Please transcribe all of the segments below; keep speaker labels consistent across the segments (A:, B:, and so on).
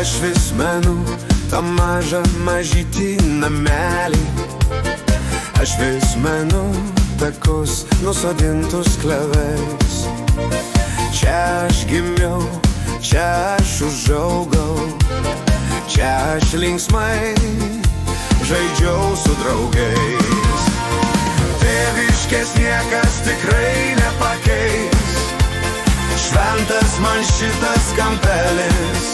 A: Aš vis menu tą mažytį namelį. Aš vis menu takus nusodintus klevais. Čia aš gimiau, čia aš užaugau, čia aš linksmai žaidžiau su draugais. Tėviškės niekas tikrai nepakeis. Šventas man šitas kampelis.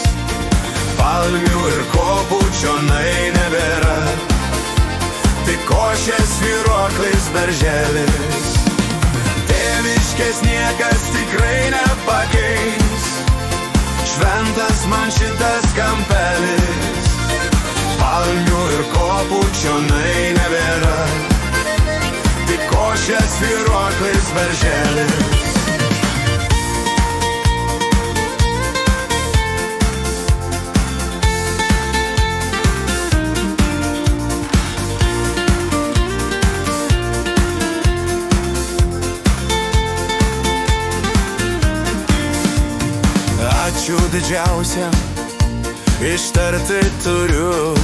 A: Palmių ir kopų čionai nebėra, tik košės svyruoklis darželis. Tėviškės niekas tikrai nepakeis. Šventas man šitas kampelis. Palmių ir kopų čionai nebėra, tik košės svyruoklis darželis. Ačiū didžiausiam ištarti turiu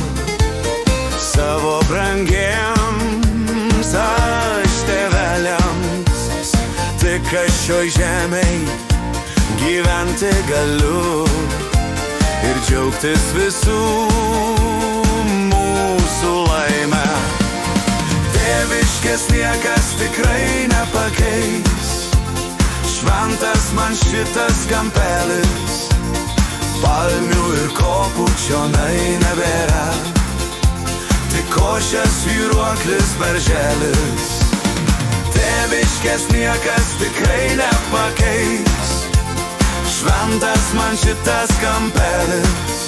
A: savo brangiems aš tėveliams. Tik aš šioj žemėj gyventi galiu ir džiaugtis visų mūsų laime. Tėviškės niekas tikrai nepakeis. Šventas man šitas kampelis. Palmių ir kopų čionai nebėra, tik košės svyruoklis darželis. Tėviškės niekas tikrai nepakeis. Šventas man šitas kampelis.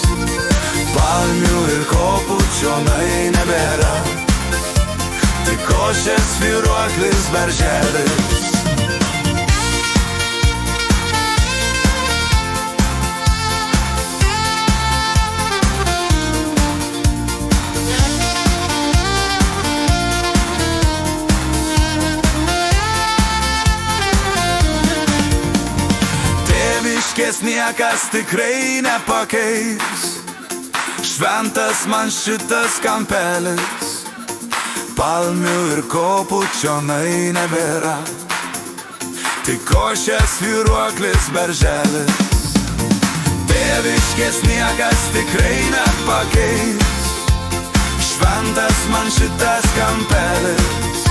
A: Palmių ir kopų čionai nebėra, tik košės svyruoklis darželis. Tėviškės niekas tikrai nepakeis. Šventas man šitas kampelis. Palmių ir kopų čionai nebėra, tik košės svyruoklis darželis. Tėviškės niekas tikrai nepakeis. Šventas man šitas kampelis.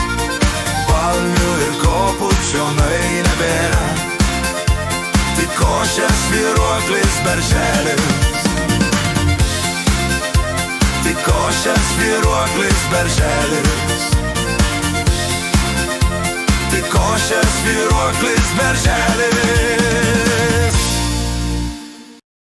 A: Palmių ir kopų čionai nebėra, tik košės svyruoklis darželis. Tik košės svyruoklis darželis. Tik košės svyruoklis darželis.